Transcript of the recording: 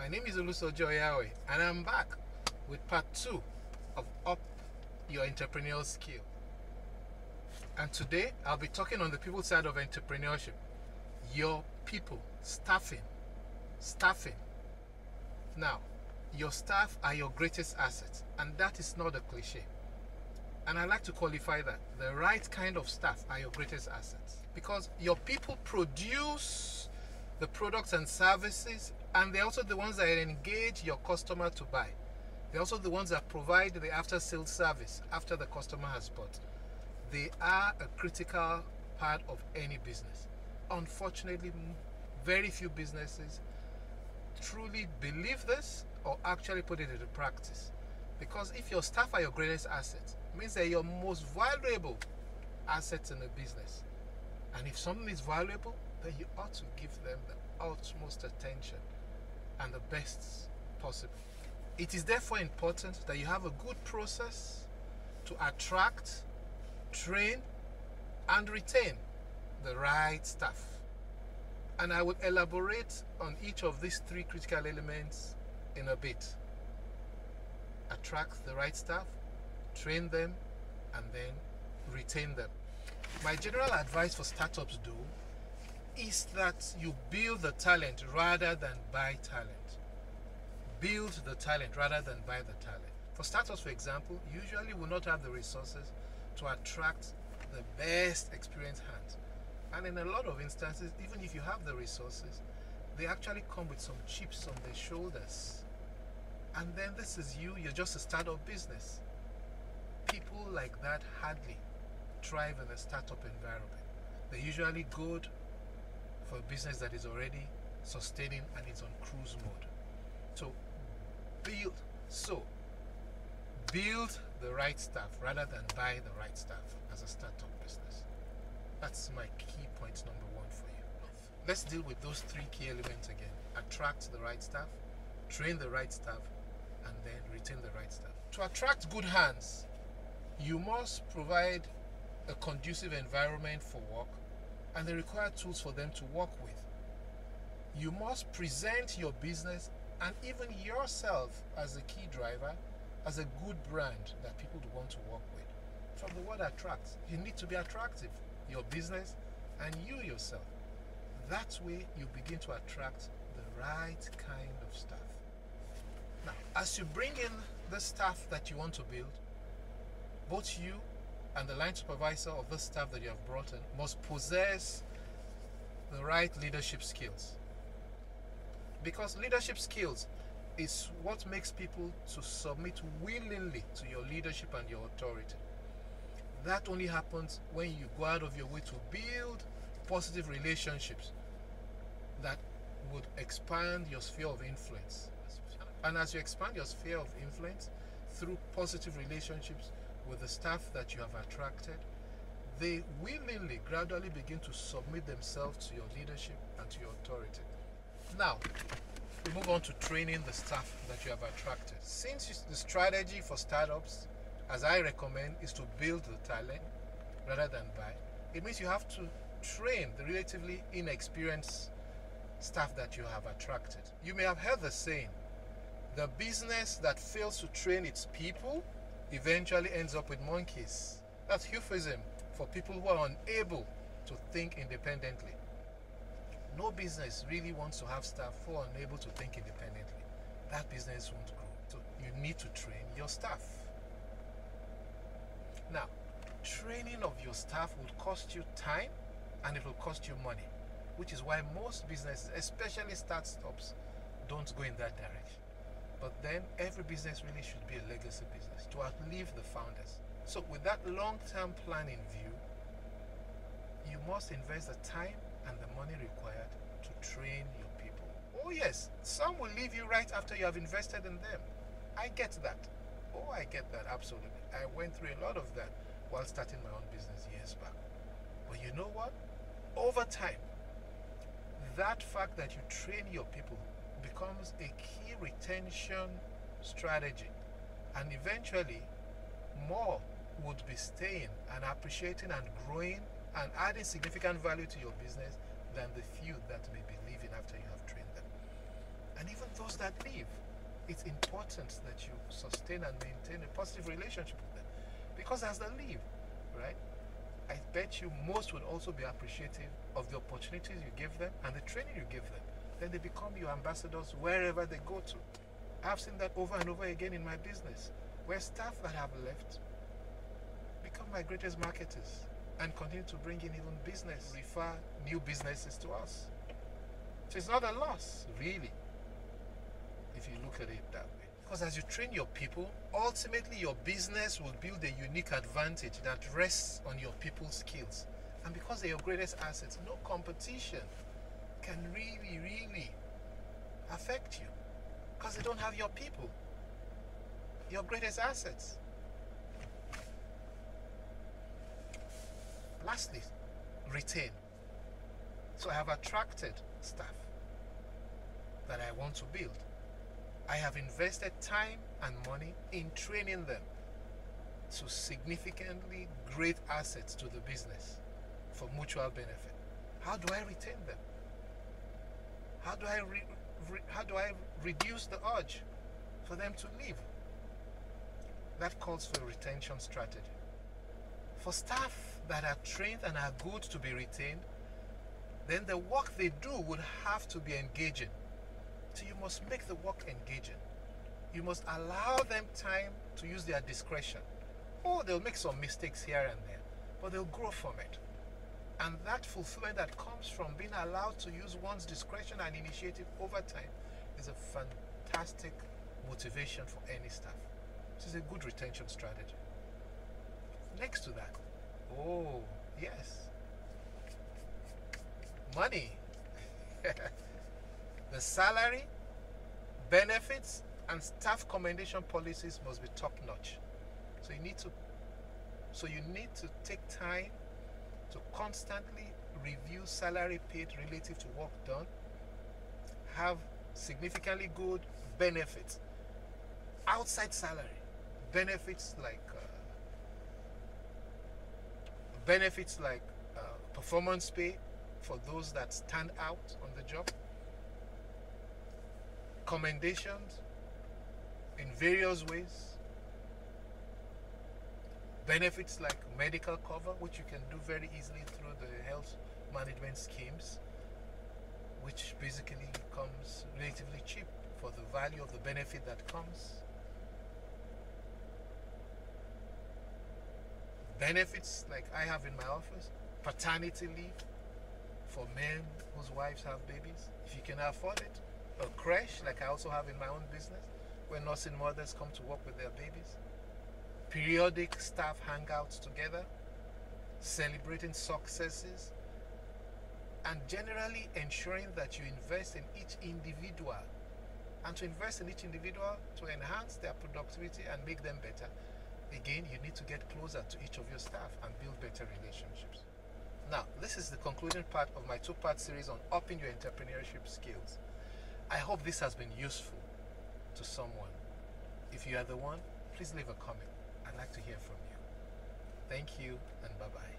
My name is Oluso Joyawe, and I'm back with part 2 of Up Your Entrepreneurial Skill. And today I'll be talking on the people side of entrepreneurship. Your people, staffing. Now, your staff are your greatest asset, and that is not a cliche. And I like to qualify that. The right kind of staff are your greatest assets, because your people produce the products and services, and they're also the ones that engage your customer to buy. They're also the ones that provide the after-sales service after the customer has bought. They are a critical part of any business. Unfortunately, very few businesses truly believe this or actually put it into practice. Because if your staff are your greatest asset, it means they're your most valuable assets in a business. And if something is valuable, then you ought to give them the utmost attention and the best possible. It is therefore important that you have a good process to attract, train, and retain the right staff. And I will elaborate on each of these 3 critical elements in a bit. Attract the right staff, train them, and then retain them. My general advice for startups, though, is that you build the talent rather than buy talent. Build the talent rather than buy the talent. For startups, for example, usually will not have the resources to attract the best experienced hands. And in a lot of instances, even if you have the resources, they actually come with some chips on their shoulders. And then this is you're just a startup business. People like that hardly thrive in a startup environment. They're usually good for a business that is already sustaining and is on cruise mode. So build the right staff rather than buy the right staff as a startup business. That's my key point number 1 for you. Let's deal with those 3 key elements again. Attract the right staff, train the right staff, and then retain the right staff. To attract good hands, you must provide a conducive environment for work and the required tools for them to work with. You must present your business and even yourself as a key driver, as a good brand that people want to work with. From the word attract, you need to be attractive, your business and you yourself. That way you begin to attract the right kind of staff. Now, as you bring in the staff that you want to build, both you and the line supervisor of the staff that you have brought in must possess the right leadership skills. Because leadership skills is what makes people to submit willingly to your leadership and your authority. That only happens when you go out of your way to build positive relationships that would expand your sphere of influence. And as you expand your sphere of influence through positive relationships with the staff that you have attracted, they willingly, gradually begin to submit themselves to your leadership and to your authority. Now, we move on to training the staff that you have attracted. Since the strategy for startups, as I recommend, is to build the talent rather than buy, it means you have to train the relatively inexperienced staff that you have attracted. You may have heard the saying, the business that fails to train its people eventually ends up with monkeys. That's euphemism for people who are unable to think independently. No business really wants to have staff who are unable to think independently. That business won't grow. So you need to train your staff. Now, training of your staff will cost you time and it will cost you money, which is why most businesses, especially startups, don't go in that direction. But then every business really should be a legacy business to outlive the founders. So with that long-term plan in view, you must invest the time and the money required to train your people. Oh yes, some will leave you right after you have invested in them. I get that. Oh, I get that, absolutely. I went through a lot of that while starting my own business years back. But you know what? Over time, that fact that you train your people becomes a key retention strategy, and eventually more would be staying and appreciating and growing and adding significant value to your business than the few that may be leaving after you have trained them. And even those those that leave, it's important that you sustain and maintain a positive relationship with them. Because as they leave, right, I bet you most would also be appreciative of the opportunities you give them and the training you give them. Then they become your ambassadors wherever they go to. I've seen that over and over again in my business, where staff that have left become my greatest marketers and continue to bring in even business, refer new businesses to us. So it's not a loss, really, if you look at it that way. Because as you train your people, ultimately your business will build a unique advantage that rests on your people's skills. And because they're your greatest assets, no competition can really affect you. Because they don't have your people, your greatest assets. Lastly, retain. So I have attracted staff that I want to build. I have invested time and money in training them to significantly great assets to the business for mutual benefit. How do I retain them? How do I reduce the urge for them to leave? That calls for a retention strategy. For staff that are trained and are good to be retained, then the work they do would have to be engaging. So you must make the work engaging. You must allow them time to use their discretion. Oh, they'll make some mistakes here and there, but they'll grow from it. And that fulfillment that comes from being allowed to use one's discretion and initiative over time is a fantastic motivation for any staff. This is a good retention strategy. Next to that, oh yes, money. The salary, benefits, and staff commendation policies must be top-notch. So you need to take time to constantly review salary paid relative to work done, have significantly good benefits outside salary, benefits like performance pay for those that stand out on the job, commendations in various ways, benefits like medical cover, which you can do very easily through the health management schemes, which basically comes relatively cheap for the value of the benefit that comes. Benefits like I have in my office, paternity leave for men whose wives have babies, if you can afford it. A creche like I also have in my own business, where nursing mothers come to work with their babies. Periodic staff hangouts together, celebrating successes, and generally ensuring that you invest in each individual. And to invest in each individual to enhance their productivity and make them better, again, you need to get closer to each of your staff and build better relationships. Now, this is the concluding part of my two-part series on upping your entrepreneurship skills. I hope this has been useful to someone. If you are the one, please leave a comment. I'd like to hear from you. Thank you and bye-bye.